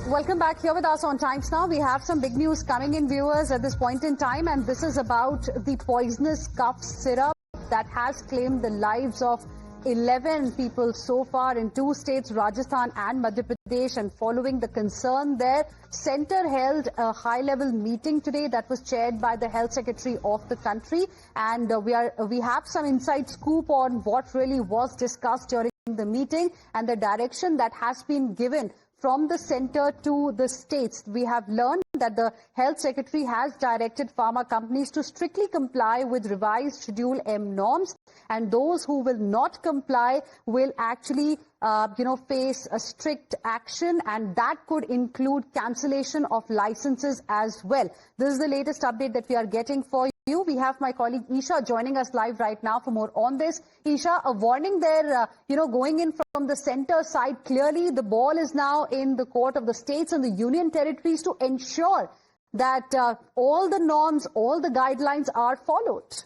Welcome back here with us on Times Now. We have some big news coming in, viewers, at this point in time, and this is about the poisonous cough syrup that has claimed the lives of 11 people so far in two states, Rajasthan and Madhya Pradesh. And following the concern there, Centre held a high-level meeting today that was chaired by the Health Secretary of the country. And we have some inside scoop on what really was discussed during the meeting and the direction that has been given from the centre to the states. We have learned that the Health Secretary has directed pharma companies to strictly comply with revised Schedule M norms, and those who will not comply will actually face a strict action, and that could include cancellation of licenses as well. This is the latest update that we are getting for you. We have my colleague Isha joining us live right now for more on this. Isha, a warning there, going in from the centre side. Clearly, the ball is now in the court of the states and the union territories to ensure that all the norms, all the guidelines are followed.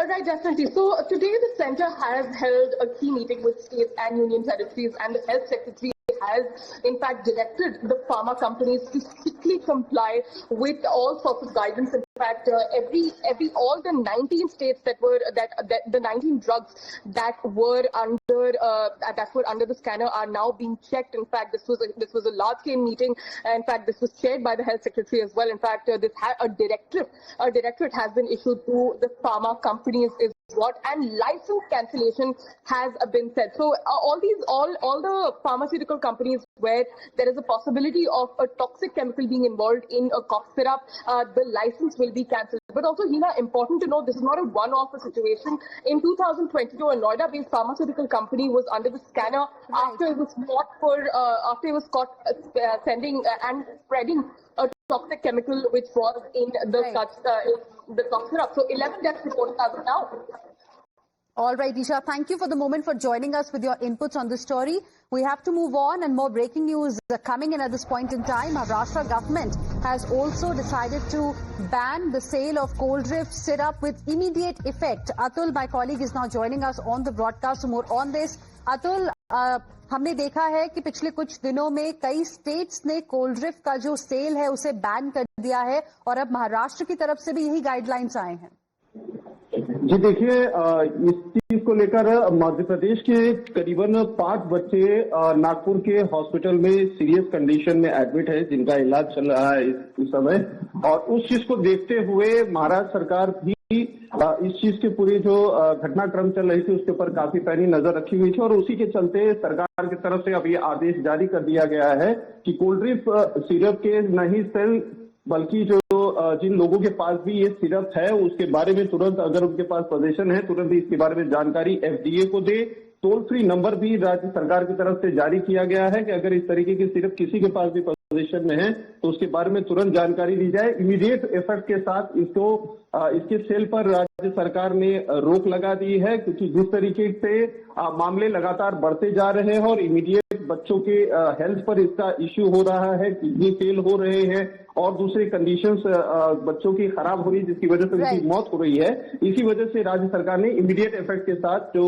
Right, definitely. So today the centre has held a key meeting with states and union territories, and the Health Secretary has in fact directed the pharma companies to strictly comply with all sorts of guidance. In fact, all the 19 states that the 19 drugs that were under the scanner are now being checked. In fact, this was a large-scale meeting. In fact, this was chaired by the Health Secretary as well. In fact, a directorate has been issued to the pharma companies and license cancellation has been said. So all the pharmaceutical companies where there is a possibility of a toxic chemical being involved in a cough syrup, the license will be cancelled. But also, Hina, important to note, this is not a one-off situation. In 2022, a Noida-based pharmaceutical company was under the scanner after it was caught sending and spreading a toxic chemical which was in the cough syrup. So 11 deaths reported as of now. All right, Isha, thank you for the moment for joining us with your inputs on the story. We have to move on, and more breaking news coming in at this point in time. Maharashtra government has also decided to ban the sale of Coldriff syrup with immediate effect. Atul, my colleague, is now joining us on the broadcast for more on this. Atul, हमने देखा है कि पिछले कुछ दिनों में कई states ने कोल्ड्रिफ का जो सेल है उसे बैन कर दिया है, और अब महाराष्ट्र की तरफ से भी यही गाइडलाइंस आए हैं। जी देखिए, इस चीज को लेकर मध्य प्रदेश के करीबन 5 बच्चे नागपुर के हॉस्पिटल में सीरियस कंडीशन में एडमिट है, जिनका इलाज चल रहा है इस समय। और उस चीज को देखते हुए महाराष्ट्र सरकार भी इस चीज के पूरी जो घटनाक्रम चल रही थी उसके ऊपर काफी पैनी नजर रखी हुई थी, और उसी के चलते सरकार की तरफ से अब ये आदेश जारी कर दिया गया है कि कोल्ड्रिफ सिरप के नहीं सेल, बल्कि जो जिन लोगों के पास भी ये सिरप है उसके बारे में तुरंत, अगर उनके पास पोजीशन है, तुरंत इसके बारे में जानकारी FDA को दे। टोल फ्री नंबर भी राज्य सरकार की तरफ से जारी किया गया है कि अगर इस तरीके की सिरप किसी के पास भी पोजीशन में है तो उसके बारे में तुरंत जानकारी दी जाए। इमीडिएट इफेक्ट के साथ इसके सेल पर राज्य सरकार ने रोक लगा दी है, क्योंकि जिस तरीके से मामले लगातार बढ़ते जा रहे हैं और इमीडिएट बच्चों के हेल्थ पर इसका इश्यू हो रहा है, किडनी फेल हो रहे हैं और दूसरे कंडीशंस बच्चों की खराब हो रही है, जिसकी वजह से उनकी मौत हो रही है। इसी वजह से राज्य सरकार ने इमीडिएट इफेक्ट के साथ जो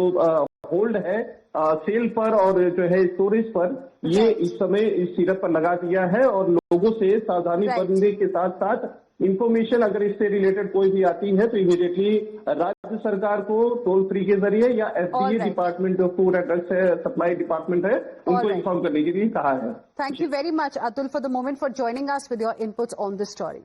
होल्ड है सेल पर और जो है स्टोरेज पर, ये इस समय इस सिरप पर लगा दिया है, और लोगों से सावधानी बरतने के साथ साथ इंफॉर्मेशन अगर इससे रिलेटेड कोई भी आती है तो इमीडिएटली राज्य सरकार को टोल फ्री के जरिए या FDA डिपार्टमेंट, जो food and drugs supply department है, उनको इन्फॉर्म करने के लिए कहा है। Thank you very much, Atul, for the moment for joining us with your inputs on this story.